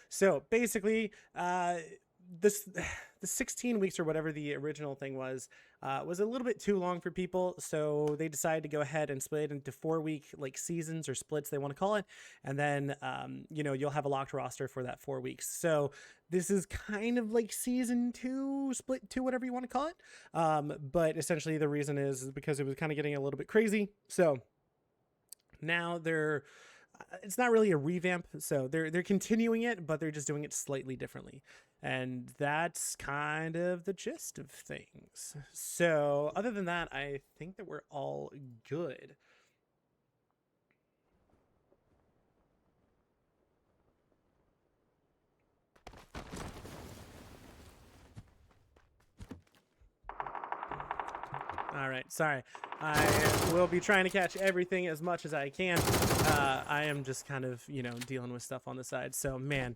So basically, the 16 weeks or whatever the original thing was a little bit too long for people, so they decided to go ahead and split it into 4-week like seasons or splits, they want to call it, and then you know, you'll have a locked roster for that 4 weeks. So this is kind of like season 2, split 2, whatever you want to call it, but essentially the reason is because it was kind of getting a little bit crazy. So now they're it's not really a revamp, so they're continuing it, but they're just doing it slightly differently, and that's kind of the gist of things. So other than that, I think that we're all good. All right, sorry. I will be trying to catch everything as much as I can. I am just kind of, you know, dealing with stuff on the side. So, man,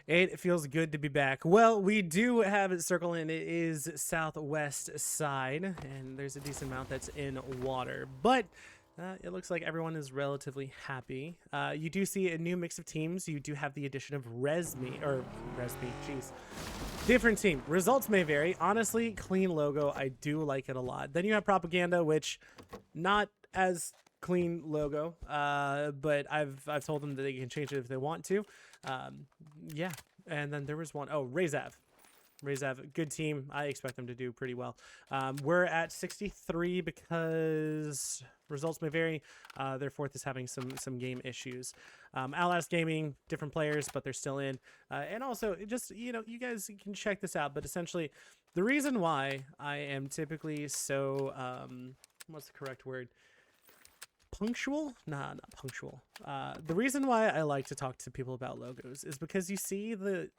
it feels good to be back. Well, we do have it circled in. It is southwest side, and there's a decent amount that's in water. But it looks like everyone is relatively happy. You do see a new mix of teams. You do have the addition of Resme, jeez. Different team. Results may vary. Honestly, clean logo. I do like it a lot. Then you have Propaganda, which not as clean logo, but I've told them that they can change it if they want to. Yeah, and then there was one. Oh, Razav, good team. I expect them to do pretty well. We're at 63 because results may vary. Their fourth is having some game issues. Outlast Gaming, different players, but they're still in. And also, just, you know, you guys can check this out. But essentially, the reason why I am typically so what's the correct word? Punctual? Nah, not punctual. The reason why I like to talk to people about logos is because you see the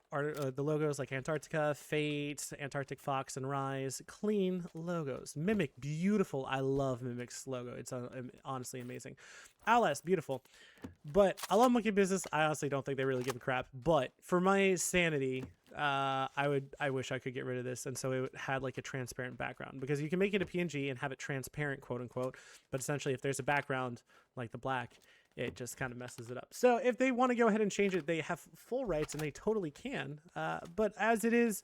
logos like Antarctica, Fate, Antarctic Fox, and Rise. Clean logos. Mimic, beautiful. I love Mimic's logo. It's honestly amazing. Outlast, beautiful. But I love Monkey Business. I honestly don't think they really give a crap. But for my sanity, I wish I could get rid of this, and so it had like a transparent background, because you can make it a PNG and have it transparent, quote unquote, but essentially if there's a background like the black, it just kind of messes it up. So if they want to go ahead and change it, they have full rights, and they totally can, but as it is,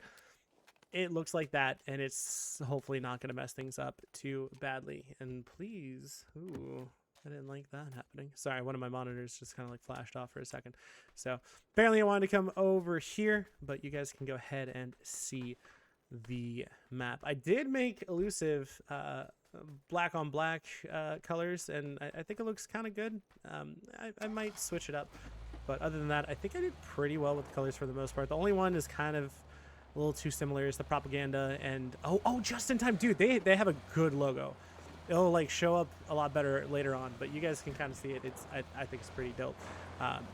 it looks like that, and it's hopefully not going to mess things up too badly. And please, ooh, I didn't like that happening. Sorry, one of my monitors just kind of like flashed off for a second. So apparently I wanted to come over here, but you guys can go ahead and see the map. I did make elusive black on black colors, and I think it looks kind of good. I might switch it up, but other than that, I think I did pretty well with the colors for the most part. The only one is kind of a little too similar is the Propaganda, and oh, just in time, dude. They have a good logo. It'll like show up a lot better later on, but you guys can kind of see it. I think it's pretty dope.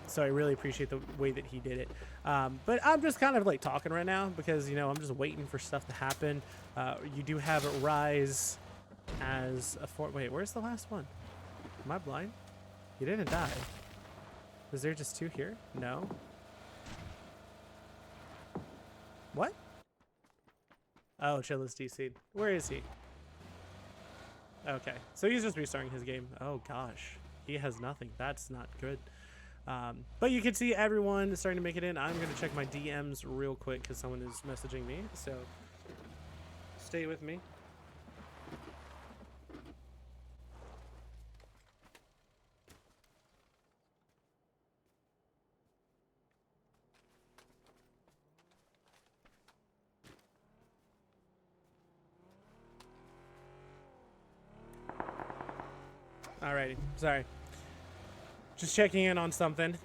So I really appreciate the way that he did it. But I'm just kind of like talking right now because, you know, I'm just waiting for stuff to happen. You do have Rise as a wait, where's the last one? Am I blind? He didn't die. Is there just 2 here? No. What? Oh, Chilla's DC'd. Where is he? Okay, so he's just restarting his game. Oh gosh, he has nothing. That's not good. But you can see everyone starting to make it in. I'm gonna check my DMs real quick because someone is messaging me, so stay with me. Alrighty, sorry. Just checking in on something.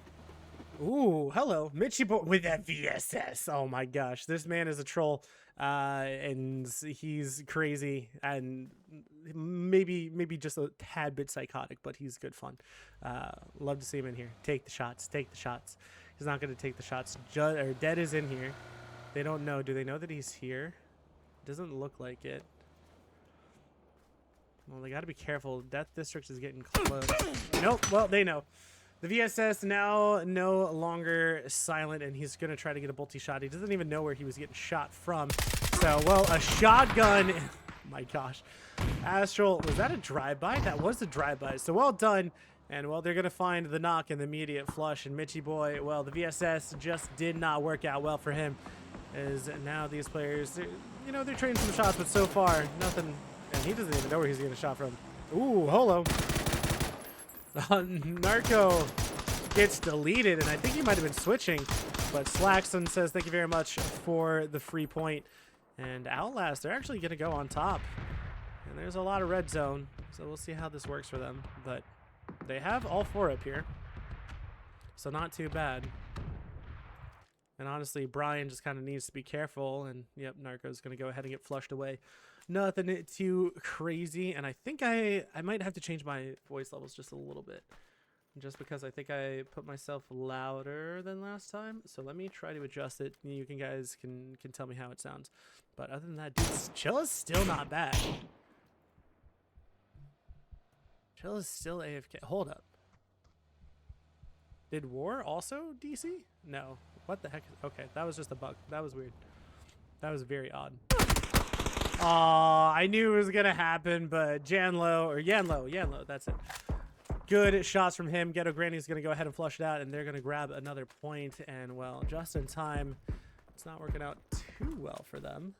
Ooh, hello, Mitchie boy with that VSS. Oh my gosh, this man is a troll, and he's crazy, and maybe just a tad bit psychotic, but he's good fun. Love to see him in here. Take the shots. Take the shots. He's not gonna take the shots. Dead is in here. They don't know. Do they know that he's here? Doesn't look like it. Well, they got to be careful. Death District is getting close. Nope. Well, they know. The VSS now no longer silent, and he's going to try to get a bolty shot. He doesn't even know where he was getting shot from. So, well, a shotgun. My gosh. Astral, was that a drive-by? That was a drive-by. So, well done. And, well, they're going to find the knock in the immediate flush. And Mitchy Boy, well, the VSS just did not work out well for him. As now these players, you know, they're trading some shots, but so far, nothing. And he doesn't even know where he's getting a shot from. Ooh, holo. Narco gets deleted, and I think he might have been switching. But Slaxton says thank you very much for the free point. And Outlast, they're actually going to go on top. And there's a lot of red zone, so we'll see how this works for them. But they have all 4 up here, so not too bad. And honestly, Brian just kind of needs to be careful. And, yep, Narco's going to go ahead and get flushed away. Nothing too crazy. And I think I might have to change my voice levels just a little bit. Just because I think I put myself louder than last time. So let me try to adjust it. You guys can tell me how it sounds. But other than that, dude, Chilla's still not back. Chilla's still AFK. Hold up. Did War also DC? No. What the heck? Okay, that was just a bug. That was weird. That was very odd. Aw, I knew it was going to happen, but Yanlo, that's it. Good shots from him. Ghetto Granny's going to go ahead and flush it out, and they're going to grab another point. And, well, just in time, it's not working out too well for them.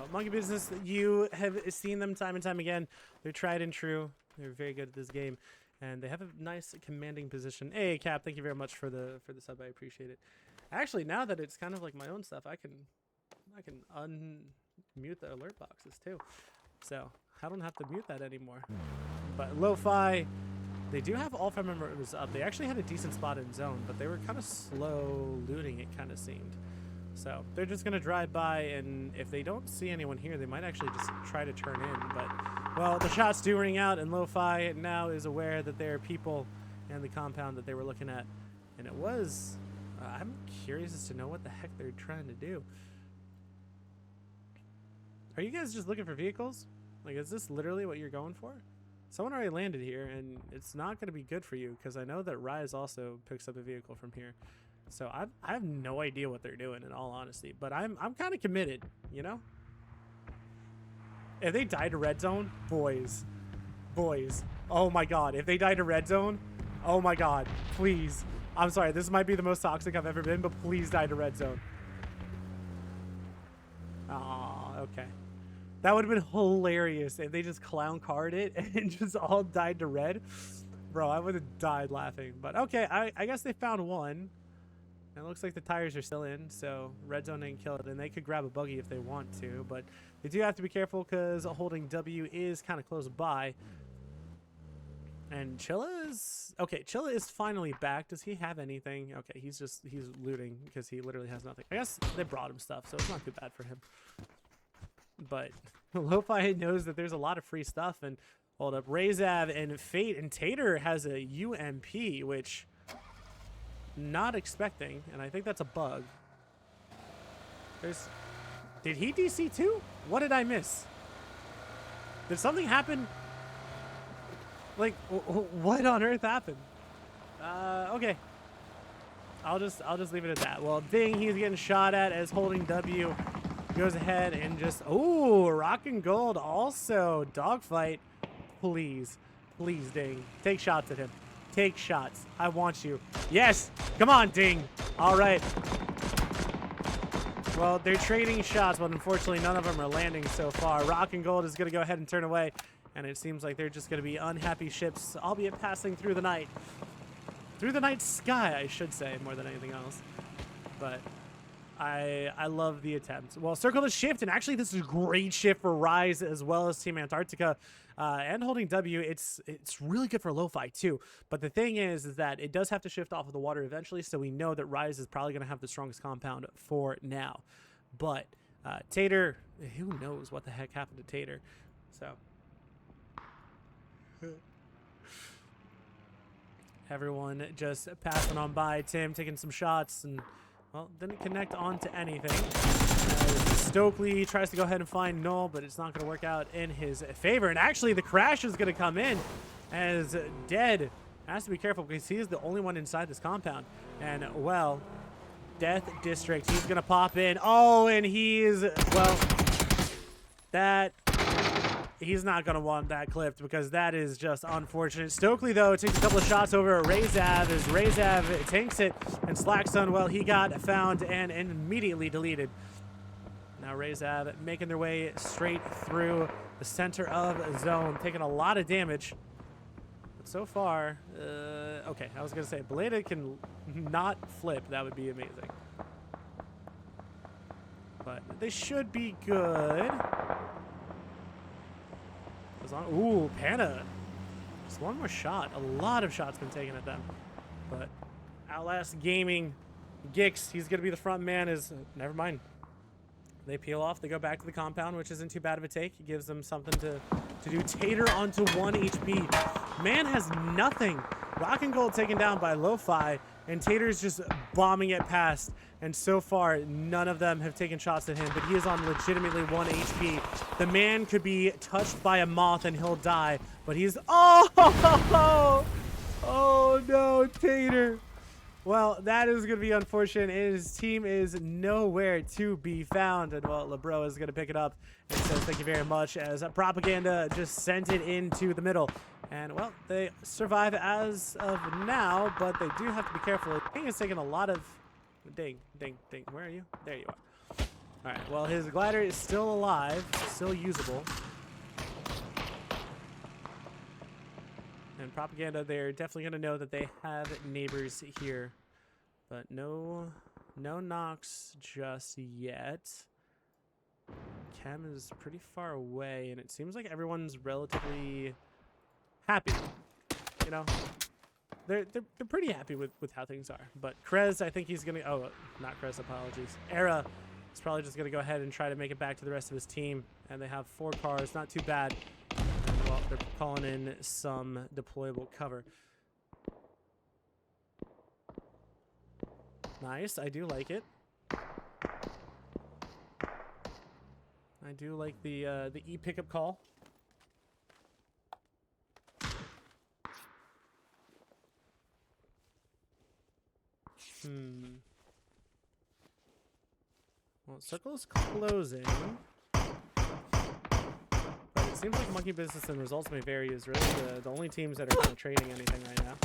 Monkey Business, you have seen them time and time again. They're tried and true. They're very good at this game, and they have a nice commanding position. Hey, Cap, thank you very much for the sub. I appreciate it. Actually, now that it's kind of like my own stuff, I can unmute the alert boxes too, so I don't have to mute that anymore. But Lo-Fi, they do have all 5 members up. They actually had a decent spot in zone, but they were kind of slow looting, it kind of seemed. So they're just going to drive by, and if they don't see anyone here, they might actually just try to turn in. But, well, the shots do ring out, and Lo-Fi now is aware that there are people in the compound that they were looking at. And it was, I'm curious as to know what the heck they're trying to do. Are you guys just looking for vehicles? Like, is this literally what you're going for? Someone already landed here, and it's not going to be good for you, because I know that Rise also picks up a vehicle from here. So I have no idea what they're doing, in all honesty, but I'm kind of committed, you know. If they die to red zone, boys, oh my god, if they die to red zone, oh my god, please. I'm sorry, this might be the most toxic I've ever been, but please die to red zone. Ah, okay. That would have been hilarious if they just clown card it and just all died to red. Bro, I would have died laughing. But okay, I guess they found one. It looks like the tires are still in, so red zone didn't kill it, and they could grab a buggy if they want to, but they do have to be careful because holding W is kind of close by. And Chilla is okay. Chilla is finally back. Does he have anything? Okay, he's looting because he literally has nothing. I guess they brought him stuff, so it's not too bad for him. But Lo-Fi knows that there's a lot of free stuff, and hold up, Razav and Fate and Tater has a UMP, which. Not expecting, and I think that's a bug. Did he DC too? What did I miss? Did something happen? Like, what on earth happened? Okay. I'll just leave it at that. Well, Ding, he's getting shot at as holding W goes ahead and just Rock and Gold also dogfight. Please, Ding, take shots at him. Take shots. I want you. Yes. Come on, Ding. All right. Well, they're trading shots, but unfortunately, none of them are landing so far. Rock and Gold is going to go ahead and turn away, and it seems like they're just going to be unhappy ships, albeit passing through the night. Through the night sky, I should say, more than anything else. But I love the attempt. Well, circle to shift, and actually this is a great shift for Rise as well as Team Antarctica. And holding W, it's really good for Lo-Fi too. But the thing is that it does have to shift off of the water eventually, so we know that Rise is probably going to have the strongest compound for now. But Tater, who knows what the heck happened to Tater? So. Everyone just passing on by. Tim taking some shots and, well, didn't connect onto anything. Stokely tries to go ahead and find Null, but it's not going to work out in his favor. And actually, the crash is going to come in as Dead has to be careful because he is the only one inside this compound. And, well, Death District, he's going to pop in. Oh, and he's, well, that... He's not going to want that clipped because that is just unfortunate. Stokely, though, takes a couple of shots over Razav as Razav tanks it. And Slackstone, well, he got found and immediately deleted. Now Razav making their way straight through the center of zone, taking a lot of damage. But so far, okay, I was going to say, Beleda can not flip. That would be amazing. But they should be good. Ooh, Panna. Just one more shot. A lot of shots been taken at them. But Outlast Gaming, Gix, he's going to be the front man. Never mind. They peel off. They go back to the compound, which isn't too bad of a take. It gives them something to do. Tater onto 1 HP. Man has nothing. Rock and Gold taken down by Lo-Fi, and Tater's just bombing it past. And so far, none of them have taken shots at him, but he is on legitimately 1 HP. The man could be touched by a moth and he'll die, but he's... Oh! Oh, no, Tater. Well, that is going to be unfortunate. His team is nowhere to be found. And, well, LeBro is going to pick it up and says thank you very much as Propaganda just sent it into the middle. And, well, they survive as of now, but they do have to be careful. I think it's taking a lot of... Ding, ding, ding. Where are you? There you are. All right. Well, his glider is still alive, still usable. And Propaganda, they're definitely going to know that they have neighbors here. But no knocks just yet. Chem is pretty far away, and it seems like everyone's relatively happy. You know? They're pretty happy with how things are. But Krez, I think he's going to... Oh, not Krez, apologies. Era is probably just going to go ahead and try to make it back to the rest of his team. And they have 4 cars. Not too bad. And, well, they're calling in some deployable cover. Nice. I do like it. I do like the E-pickup call. Well, circle is closing. But it seems like Monkey Business and Results May Vary is really the only teams that are kind of trading anything right now.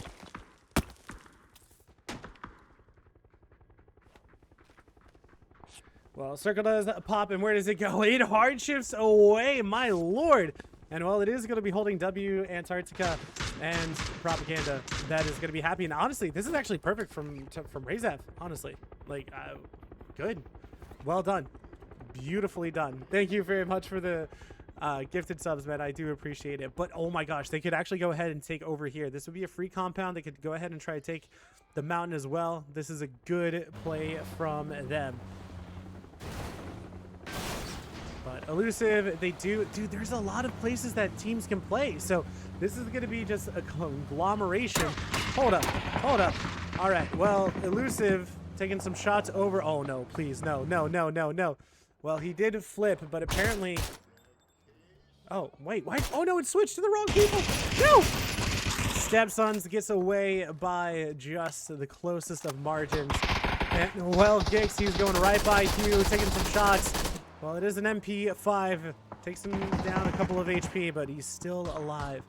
Well, circle does pop, and where does it go? 8 hardships away, my lord! And, well, it is going to be holding W, Antarctica, and Propaganda. That is going to be happy. And, honestly, this is actually perfect from Razav, honestly. Like, good. Well done. Beautifully done. Thank you very much for the gifted subs, man. I do appreciate it. But, oh, my gosh, they could actually go ahead and take over here. This would be a free compound. They could go ahead and try to take the mountain as well. This is a good play from them. But Elusive, they do... Dude, there's a lot of places that teams can play. So this is going to be just a conglomeration. Hold up. Hold up. All right. Well, Elusive taking some shots over... Oh, no. Please. No, no, no, no, no. Well, he did flip, but apparently... Oh, wait. Why? Oh, no. It switched to the wrong people. No! Stepsons gets away by just the closest of margins. And, well, Gix, he's going right by Hugh, taking some shots. Well, it is an MP5. Takes him down a couple of HP, but he's still alive.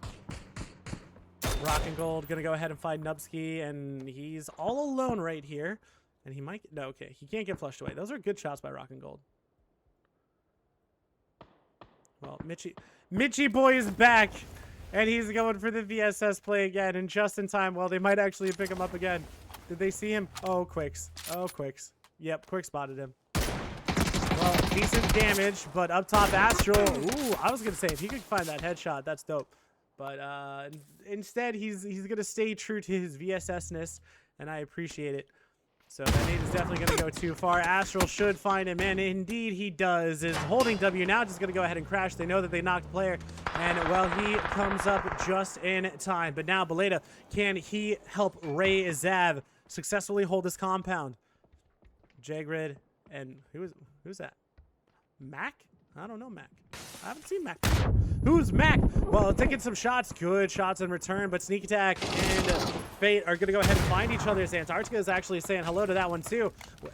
Rock and Gold gonna go ahead and find Nubsky, and he's all alone right here. And he might... No, okay. He can't get flushed away. Those are good shots by Rock and Gold. Well, Mitchie boy is back, and he's going for the VSS play again, and just in time. Well, they might actually pick him up again. Did they see him? Oh, Quicks. Oh, Quicks. Yep, Quick spotted him. Well, decent damage, but up top, Astral. Ooh, I was going to say, if he could find that headshot, that's dope. But instead, he's going to stay true to his VSS-ness, and I appreciate it. So that nade is definitely going to go too far. Astral should find him, and indeed he does. Is holding W now, just going to go ahead and crash. They know that they knocked player, and well, he comes up just in time. But now Beleda, can he help Ray Zav successfully hold this compound? Jagrid, and who's that? Mac? I don't know Mac. I haven't seen Mac before. Who's Mac? Well, taking some shots. Good shots in return, but Sneak Attack and Fate are going to go ahead and find each other. Antarctica is actually saying hello to that one, too.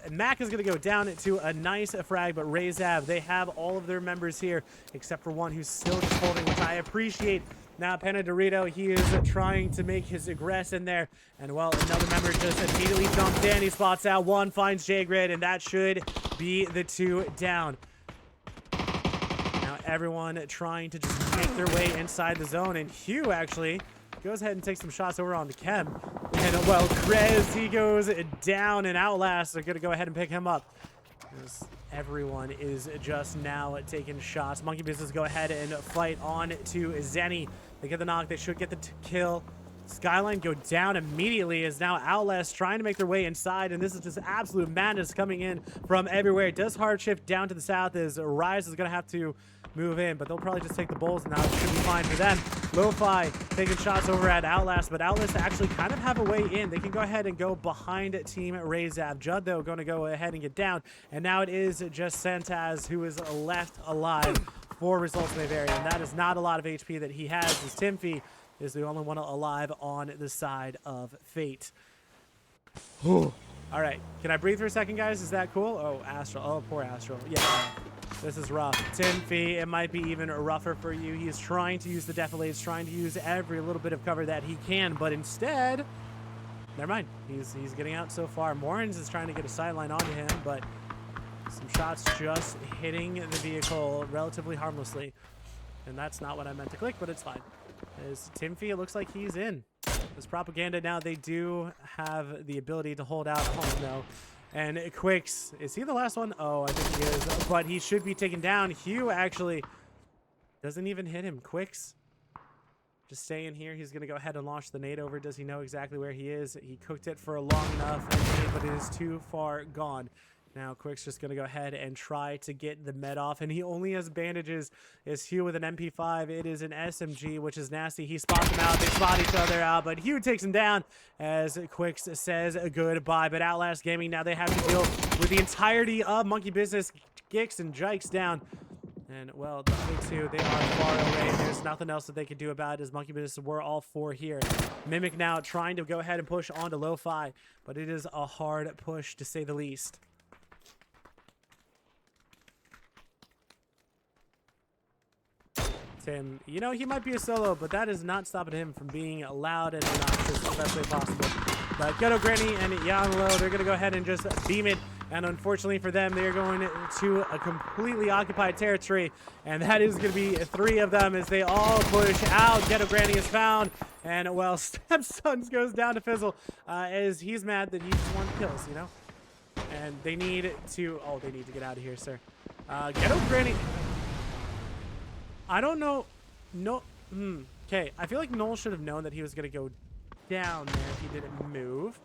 Mac is going to go down to a nice frag, but Razav, they have all of their members here, except for one who's still just holding, which I appreciate. Now, Pena Dorito, he is trying to make his egress in there. And, well, another member just immediately jumps in. He spots out one, finds Jagrid, and that should be the 2 down. Everyone trying to just make their way inside the zone, and Hugh actually goes ahead and takes some shots over on the chem. And well, Krez, he goes down, and Outlast are going to go ahead and pick him up. As everyone is just now taking shots. Monkey Business go ahead and fight on to Zenny. They get the knock. They should get the kill. Skyline go down immediately as now Outlast trying to make their way inside, and this is just absolute madness coming in from everywhere. It does hard shift down to the south as Rise is going to have to move in, but they'll probably just take the bulls now. It should be fine for them. Lo-Fi taking shots over at Outlast, but Outlast actually kind of have a way in. They can go ahead and go behind Team Razav. Judd, though, going to go ahead and get down, and now it is just Santaz who is left alive. 4 results may vary, and that is not a lot of HP that he has, as Timfy is the only one alive on the side of Fate. All right, can I breathe for a second, guys? Is that cool? Oh, Astral. Oh, poor Astral. Yeah, this is rough. Timfy, it might be even rougher for you. He is trying to use the defilades, trying to use every little bit of cover that he can, but instead, never mind. He's getting out so far. Morans is trying to get a sideline onto him, but some shots just hitting the vehicle relatively harmlessly. And that's not what I meant to click, but it's fine. As Timfy, it looks like he's in. This propaganda now, they do have the ability to hold out home, though. And Quicks, is he the last one? Oh, I think he is. But he should be taken down. Hugh actually doesn't even hit him. Quicks just staying here. He's going to go ahead and launch the nade over. Does he know exactly where he is? He cooked it for long enough, but it is too far gone. Now, Quick's just going to go ahead and try to get the med off, and he only has bandages. Is Hugh with an MP5. It is an SMG, which is nasty. He spots him out. They spot each other out, but Hugh takes him down as Quicks says goodbye. But Outlast Gaming, now they have to deal with the entirety of Monkey Business. Gix and Jikes down. And, well, the other two, they are far away. There's nothing else that they can do about it as Monkey Business were all 4 here. Mimic now trying to go ahead and push onto Lo-Fi, but it is a hard push to say the least. Tim, you know, he might be a solo, but that is not stopping him from being loud and obnoxious the best way possible. But Ghetto Granny and Yanlo, they're going to go ahead and just beam it. And unfortunately for them, they're going to a completely occupied territory. And that is going to be 3 of them as they all push out. Ghetto Granny is found. And, well, Stepsons goes down to Fizzle as he's mad that he just won kills, you know? And they need to... Oh, they need to get out of here, sir. Ghetto Granny... I don't know. No. Okay. I feel like Noel should have known that he was going to go down there if he didn't move.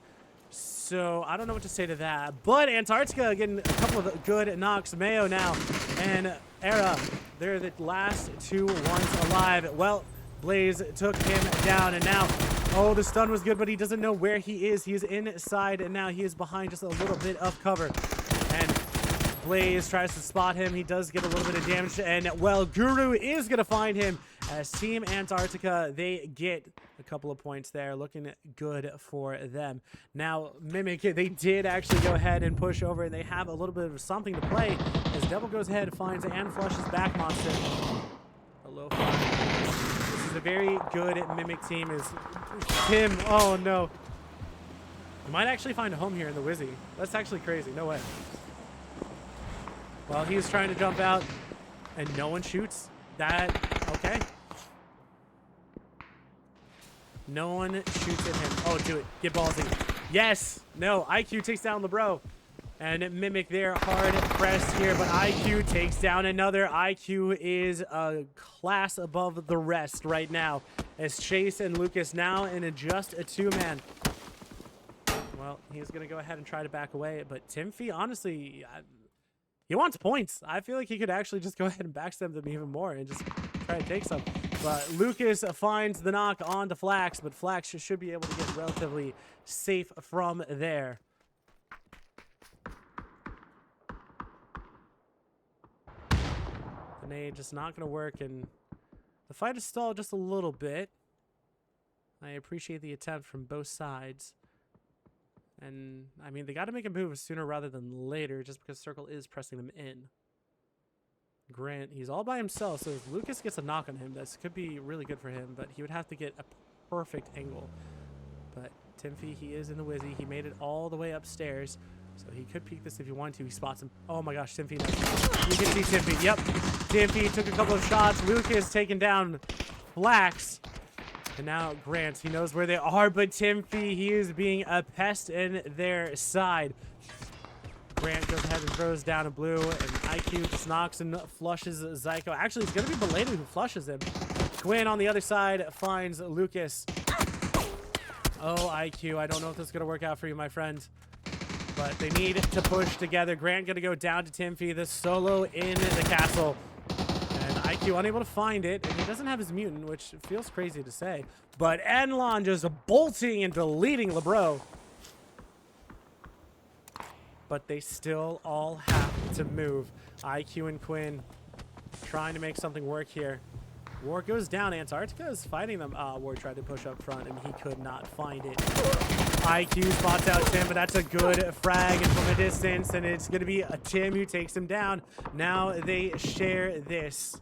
So I don't know what to say to that. But Antarctica getting a couple of good knocks. Mayo now and Era. They're the last 2 ones alive. Well, Blaze took him down, and now, oh, the stun was good, but he doesn't know where he is. He is inside, and now he is behind just a little bit of cover. And Blaze tries to spot him. He does get a little bit of damage, and, well, Guru is going to find him as Team Antarctica, they get a couple of points there. Looking good for them. Now, Mimic, they did actually go ahead and push over. They have a little bit of something to play as Devil goes ahead, finds and flushes back monster. Hello, this is a very good Mimic team. Is Tim? Oh, no. You might actually find a home here in the Wizzy. That's actually crazy. No way. Well, he's trying to jump out, and no one shoots. That, okay. No one shoots at him. Oh, do it. Get ballsy. Yes. No. IQ takes down LeBro. And Mimic there hard pressed here, but IQ takes down another. IQ is a class above the rest right now, as Chase and Lucas now in just a 2-man. Well, he's going to go ahead and try to back away. But Timfy, honestly, he wants points. I feel like he could actually just go ahead and backstab them even more and just try to take some. But Lucas finds the knock onto Flax, but Flax should be able to get relatively safe from there. The nade just not going to work, and the fight is stalled just a little bit. I appreciate the attempt from both sides. And, I mean, they got to make a move sooner rather than later just because Circle is pressing them in. Grant, he's all by himself, so if Lucas gets a knock on him, this could be really good for him, but he would have to get a perfect angle. But Timfy, he is in the Wizzy. He made it all the way upstairs, so he could peek this if he wanted to. He spots him. Oh my gosh, Timfy. You can see Timfy. Yep. Timfy took a couple of shots. Lucas taking down Flax. And now Grant, he knows where they are, but Timfy, he is being a pest in their side. Grant goes ahead and throws down a blue, and IQ just knocks and flushes Zyko. Actually, it's going to be Belated who flushes him. Quinn on the other side finds Lucas. Oh, IQ, I don't know if this is going to work out for you, my friend. But they need to push together. Grant going to go down to Timfy. The solo in the castle. And IQ unable to find it. And he doesn't have his mutant, which feels crazy to say. But Enlon just bolting and deleting LeBro. But they still all have to move. IQ and Quinn trying to make something work here. War goes down. Antarctica is fighting them. War tried to push up front, and he could not find it. IQ spots out Tim, but that's a good frag from a distance, and it's going to be a Tim who takes him down. Now they share this.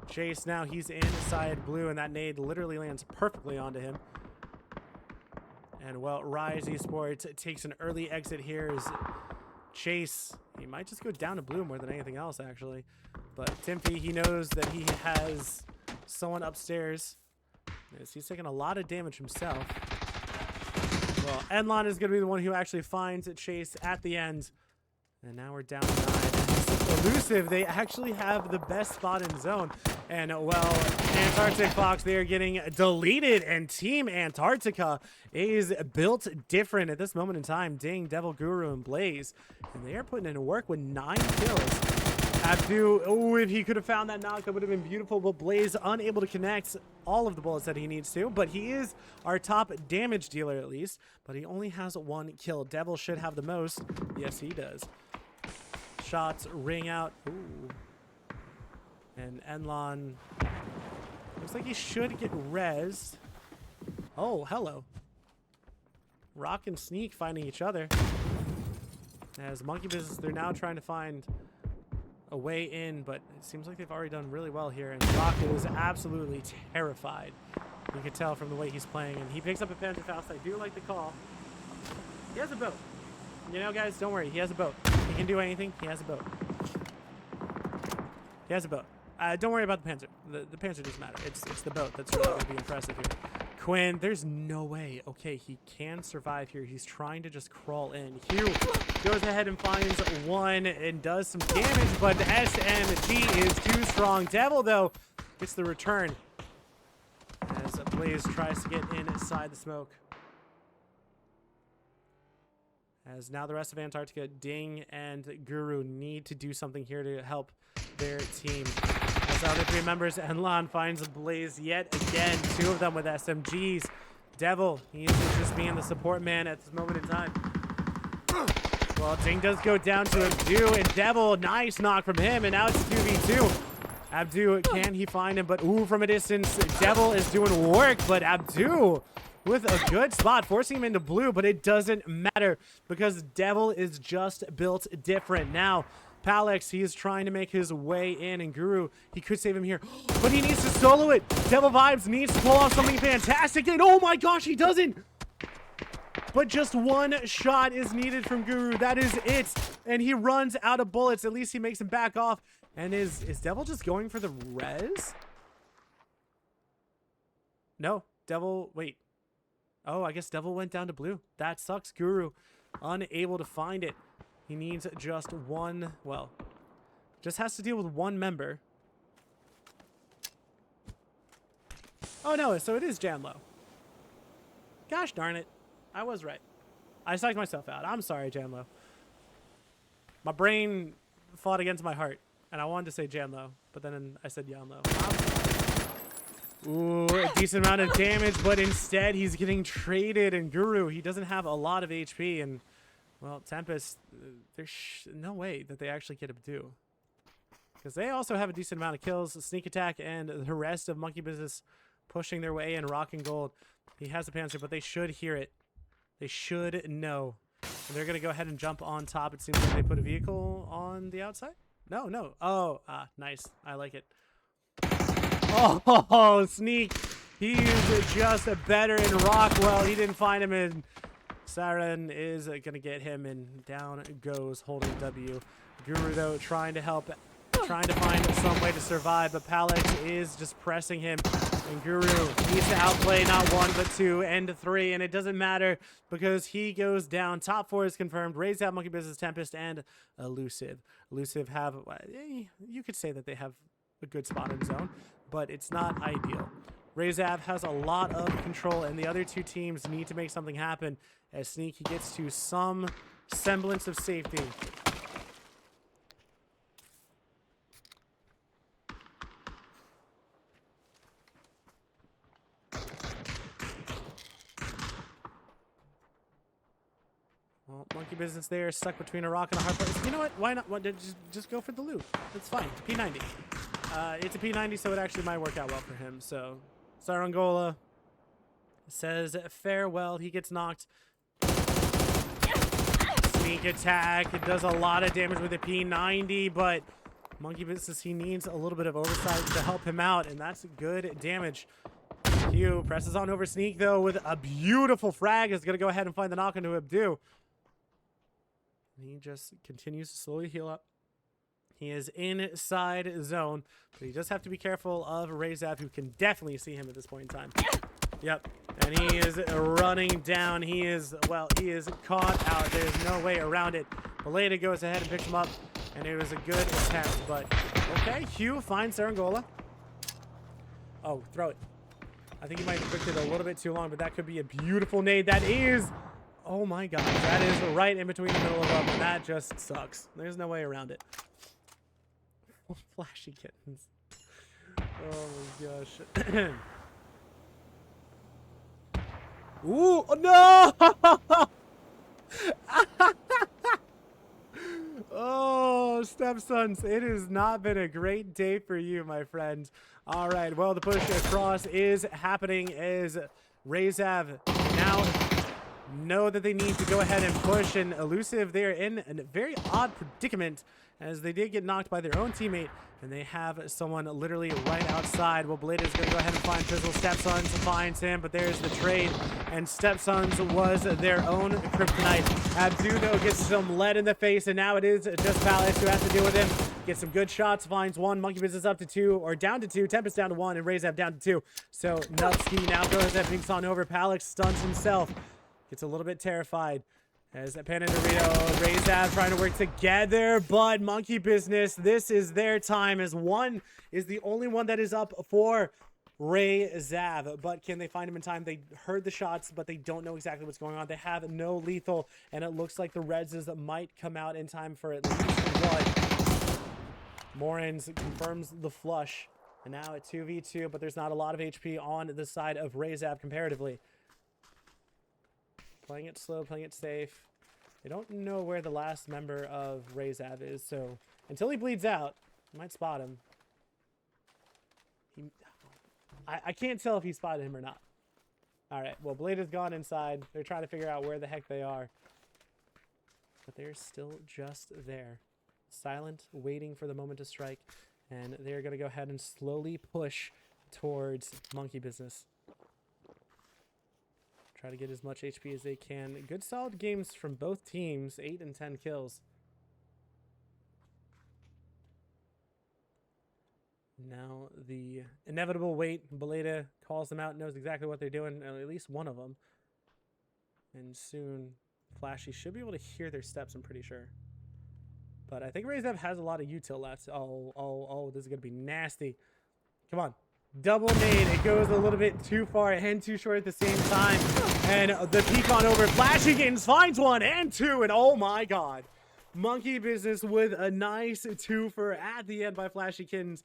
Chase, now he's inside blue, and that nade literally lands perfectly onto him. And, well, Rise Esports takes an early exit here as Chase, he might just go down to blue more than anything else, actually. But Timfy, he knows that he has someone upstairs. As he's taking a lot of damage himself. Well, Enlon is going to be the one who actually finds Chase at the end. And now we're down 9. Elusive, they actually have the best spot in zone. And, well, Antarctic Fox, they are getting deleted. And Team Antarctica is built different at this moment in time. Ding, Devil, Guru, and Blaze. And they are putting in work with 9 kills. Abdu, oh, if he could have found that knock, that would have been beautiful. But Blaze unable to connect all of the bullets that he needs to. But he is our top damage dealer, at least. But he only has 1 kill. Devil should have the most. Yes, he does. Shots ring out. Ooh. And Enlon looks like he should get rezzed. Oh, hello. Rock and Sneak finding each other. As Monkey Business, they're now trying to find a way in, but it seems like they've already done really well here. And Rock is absolutely terrified. You can tell from the way he's playing. And he picks up a Panzerfaust. I do like the call. He has a boat. You know, guys, don't worry. He has a boat. He can do anything. He has a boat. He has a boat. Don't worry about the Panzer. The Panzer doesn't matter. It's the boat that's really going to be impressive here. Quinn, there's no way. Okay, he can survive here. He's trying to just crawl in. Hugh goes ahead and finds 1 and does some damage, but the SMG is too strong. Devil, though, gets the return as Blaze tries to get inside the smoke. As now the rest of Antarctica, Ding and Guru need to do something here to help their team. As other 3 members, Enlon finds Blaze yet again. 2 of them with SMGs. Devil, he is just being the support man at this moment in time. Well, Ding does go down to Abdu, and Devil, nice knock from him, and now it's 2v2. Abdu, can he find him? But ooh, from a distance, Devil is doing work, but Abdu with a good spot, forcing him into blue, but it doesn't matter because Devil is just built different. Now, Palex, he is trying to make his way in, and Guru, he could save him here, but he needs to solo it. Devil Vibes needs to pull off something fantastic, and oh my gosh, he doesn't. But just 1 shot is needed from Guru. That is it, and he runs out of bullets. At least he makes him back off. And is Devil just going for the res? No, Devil, wait. Oh, I guess Devil went down to blue. That sucks. Guru unable to find it. He needs just 1, well, just has to deal with 1 member. Oh no, so it is Janlo. Gosh darn it. I was right. I psyched myself out. I'm sorry, Janlo. My brain fought against my heart, and I wanted to say Janlo, but then I said Yanlo. Ooh, a decent amount of damage, but instead he's getting traded, and Guru, he doesn't have a lot of HP, and, well, Tempest, there's no way that they actually get Abdu. Because they also have a decent amount of kills, sneak attack, and the rest of Monkey Business pushing their way in rock and gold. He has a Panzer, but they should hear it. They should know. And they're going to go ahead and jump on top. It seems like they put a vehicle on the outside. No. Oh, nice. I like it. Oh, Sneak. He's just better in Rockwell. He didn't find him, and Siren is going to get him, and down goes holding W. Guru, though, trying to help, trying to find some way to survive, but Palex is just pressing him. And Guru needs to outplay not 1, but 2 and 3, and it doesn't matter because he goes down. Top 4 is confirmed. Raise out Monkey Business, Tempest, and Elusive. Elusive have, you could say that they have a good spot in zone, but it's not ideal. Razav has a lot of control, and the other 2 teams need to make something happen as Sneaky gets to some semblance of safety. Well, Monkey Business there, stuck between a rock and a hard place. You know what? Why not? Just go for the loot. It's fine. It's a P90. It's a P90, so it actually might work out well for him. So, Sarangola says farewell. He gets knocked. Sneak attack. It does a lot of damage with a P90, but Monkey Business, he needs a little bit of oversight to help him out, and that's good damage. Q presses on over Sneak, though, with a beautiful frag. Is going to go ahead and find the knock onto Abdu. And he just continues to slowly heal up. He is inside zone, but he does have to be careful of Razav, who can definitely see him at this point in time. Yep, and he is running down. He is, well, he is caught out. There's no way around it. Beleda goes ahead and picks him up, and it was a good attempt, but okay, Hugh finds Sarangola. Oh, throw it. I think he might have picked it a little bit too long, but that could be a beautiful nade. That is, oh my god, that is right in between the middle of them, and that just sucks. There's no way around it. Flashy kittens. Oh my gosh. Ooh, oh, no! Oh, stepsons, it has not been a great day for you, my friend. All right, well, the push across is happening as Razav now know that they need to go ahead and push, and Elusive, they're in a very odd predicament as they did get knocked by their own teammate, and they have someone literally right outside. Well, Blade is going to go ahead and find Fizzle. Stepsons finds him, but there's the trade, and Stepsons was their own kryptonite. Abdu, though, gets some lead in the face, and now it is just Palace who has to deal with him. Gets some good shots, finds 1. Monkey Business up to 2, or down to 2. Tempest down to 1, and Razav down to 2. So Nupski now goes that pinks on over. Palace stuns himself. Gets a little bit terrified as Pan and Dorito, Razav trying to work together, but Monkey Business, this is their time as 1 is the only one that is up for Razav. But can they find him in time? They heard the shots, but they don't know exactly what's going on. They have no lethal, and it looks like the Reds might come out in time for at least 1. Morans confirms the flush, and now at 2v2, but there's not a lot of HP on the side of Razav comparatively. Playing it slow, playing it safe. They don't know where the last member of Razav is, so until he bleeds out, you might spot him. I can't tell if he spotted him or not. Alright, well, Blade has gone inside. They're trying to figure out where the heck they are. But they're still just there. Silent, waiting for the moment to strike. And they're going to go ahead and slowly push towards Monkey Business. Try to get as much HP as they can. Good solid games from both teams. 8 and 10 kills. Now the inevitable wait. Beleda calls them out, knows exactly what they're doing. At least one of them. And soon Flashy should be able to hear their steps, I'm pretty sure. But I think Razav has a lot of util left. Oh, this is going to be nasty. Come on. Double nade. It goes a little bit too far and too short at the same time. And the peek on over. Flashykins finds 1 and 2. And oh my god. Monkey Business with a nice 2 for at the end by Flashykins.